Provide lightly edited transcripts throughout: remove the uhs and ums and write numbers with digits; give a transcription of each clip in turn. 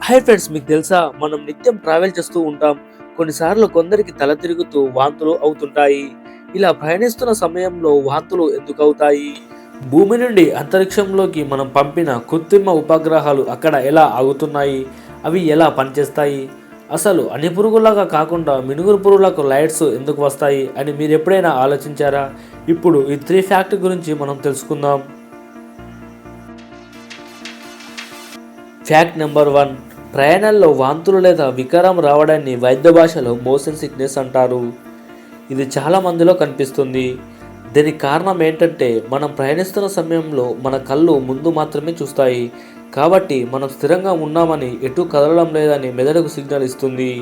Hi friends, మీకు తెలుసా మనం నిత్యం ట్రావెల్ చేస్తూ ఉంటాం. కొన్నిసార్లు కొందరికి తల తిరుగుతూ వాంతులు అవుతుంటాయి. ఇలా ప్రయాణిస్తున్న సమయంలో వాంతులు ఎందుకు అవుతాయి? భూమి నుండి అంతరిక్షంలోకి మనం పంపిన కృత్రిమ ఉపగ్రహాలు అక్కడ ఎలా ఆగుతున్నాయి? అవి ఎలా పనిచేస్తాయి? అసలు అన్ని పురుగులాగా కాకుండా మినుగురు పురుగులకు లైట్స్ ఎందుకు వస్తాయి అని మీరు ఎప్పుడైనా ఆలోచించారా? ఇప్పుడు ఈ 3 ఫ్యాక్ట్ గురించి మనం తెలుసుకుందాం. Fact number 1. ప్రయాణాల్లో వాంతులు లేదా వికారం రావడాన్ని వైద్య భాషలో మోషన్ సిక్నెస్ అంటారు. ఇది చాలా మందిలో కనిపిస్తుంది. దీనికి కారణం ఏంటంటే మనం ప్రయాణిస్తున్న సమయంలో మన కళ్ళు ముందు మాత్రమే చూస్తాయి. కాబట్టి మనం స్థిరంగా ఉన్నామని, ఎటు కదలడం లేదని మెదడుకు సిగ్నల్ ఇస్తుంది.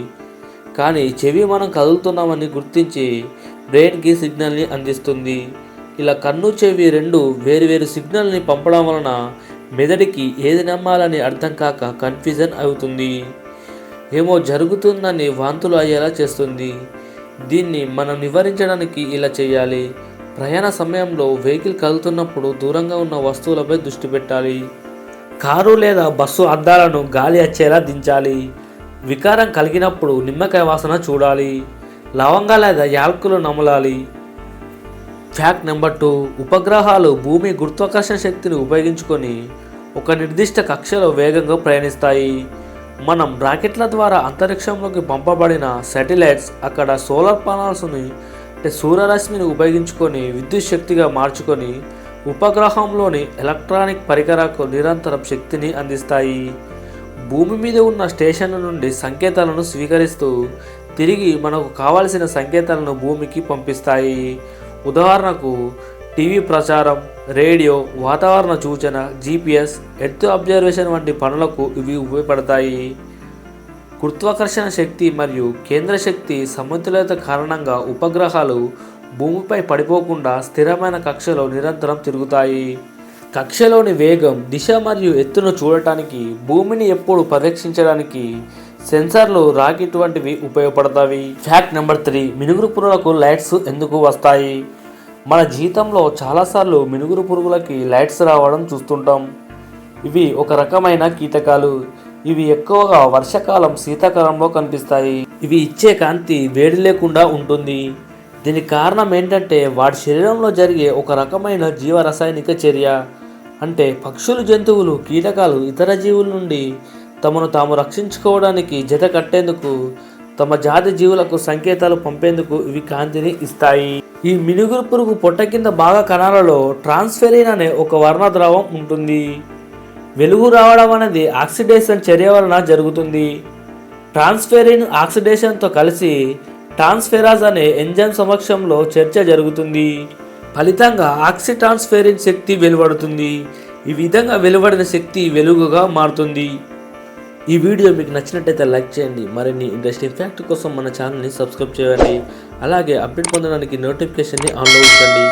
కానీ చెవి మనం కదులుతున్నామని గుర్తించి బ్రెయిన్కి సిగ్నల్ని అందిస్తుంది. ఇలా కన్ను, చెవి రెండు వేరువేరు సిగ్నల్ని పంపడం వలన మెదడికి ఏది నమ్మాలని అర్థం కాక కన్ఫ్యూజన్ అవుతుంది. ఏమో జరుగుతుందని వాంతులు అయ్యేలా చేస్తుంది. దీన్ని మనం నివారించడానికి ఇలా చేయాలి. ప్రయాణ సమయంలో వెహికల్ కదులుతున్నప్పుడు దూరంగా ఉన్న వస్తువులపై దృష్టి పెట్టాలి. కారు లేదా బస్సు అద్దాలను గాలి వచ్చేలా దించాలి. వికారం కలిగినప్పుడు నిమ్మకాయ వాసన చూడాలి. లవంగా లేదా యాలకులు నమలాలి. Fact number 2. ఉపగ్రహాలు భూమి గురుత్వాకర్షణ శక్తిని ఉపయోగించుకొని ఒక నిర్దిష్ట కక్షలో వేగంగా ప్రయాణిస్తాయి. మనం రాకెట్ల ద్వారా అంతరిక్షంలోకి పంపబడిన శాటిలైట్స్ అక్కడ సోలార్ పానల్స్ని సూర్యరశ్మిని ఉపయోగించుకొని విద్యుత్ శక్తిగా మార్చుకొని ఉపగ్రహంలోని ఎలక్ట్రానిక్ పరికరాలకు నిరంతరం శక్తిని అందిస్తాయి. భూమి మీద ఉన్న స్టేషన్ల నుండి సంకేతాలను స్వీకరిస్తూ తిరిగి మనకు కావలసిన సంకేతాలను భూమికి పంపిస్తాయి. ఉదాహరణకు టీవీ ప్రచారం, రేడియో, వాతావరణ సూచన, GPS, ఎర్త్ అబ్జర్వేషన్ వంటి పనులకు ఇవి ఉపయోగపడతాయి. గురుత్వాకర్షణ శక్తి మరియు కేంద్ర శక్తి సమతుల్యత కారణంగా ఉపగ్రహాలు భూమిపై పడిపోకుండా స్థిరమైన కక్షలో నిరంతరం తిరుగుతాయి. కక్షలోని వేగం, దిశ మరియు ఎత్తును చూడటానికి, భూమిని ఎప్పుడు పరీక్షించడానికి సెన్సార్లు, రాకెట్ వంటివి ఉపయోగపడతాయి. Fact number 3. మినుగురు పురుగులకు లైట్స్ ఎందుకు వస్తాయి? మన జీవితంలో చాలాసార్లు మినుగురు పురుగులకి లైట్స్ రావడం చూస్తుంటాం. ఇవి ఒక రకమైన కీటకాలు. ఇవి ఎక్కువగా వర్షాకాలం, శీతాకాలంలో కనిపిస్తాయి. ఇవి ఇచ్చే కాంతి వేడి లేకుండా ఉంటుంది. దీనికి కారణం ఏంటంటే వాటి శరీరంలో జరిగే ఒక రకమైన జీవరసాయనిక చర్య. అంటే పక్షులు, జంతువులు, కీటకాలు ఇతర జీవుల నుండి తమను తాము రక్షించుకోవడానికి జత కట్టేందుకు, తమ జాతి జీవులకు సంకేతాలు పంపేందుకు ఇవి కాంతిని ఇస్తాయి. ఈ మినుగురు పురుగు పొట్ట కింద భాగ కణాలలో ట్రాన్స్ఫెరిన్ అనే ఒక వర్ణ ద్రవం ఉంటుంది. వెలుగు రావడం అనేది ఆక్సిడేషన్ చర్య వలన జరుగుతుంది. ట్రాన్స్ఫెరిన్ ఆక్సిడేషన్తో కలిసి ట్రాన్స్ఫెరాజ్ అనే ఎంజైమ్ సమక్షంలో చర్చ జరుగుతుంది. ఫలితంగా ఆక్సిట్రాన్స్ఫెరిన్ శక్తి వెలువడుతుంది. ఈ విధంగా వెలువడిన శక్తి వెలుగుగా మారుతుంది. ఈ వీడియో మీకు నచ్చినట్టయితే లైక్ చేయండి. మరిన్ని ఇంట్రెస్టింగ్ ఫ్యాక్ట్ కోసం మన ఛానల్ని సబ్స్క్రైబ్ చేయండి. అలాగే అప్డేట్ పొందడానికి నోటిఫికేషన్ని ఆన్లో ఉంచండి.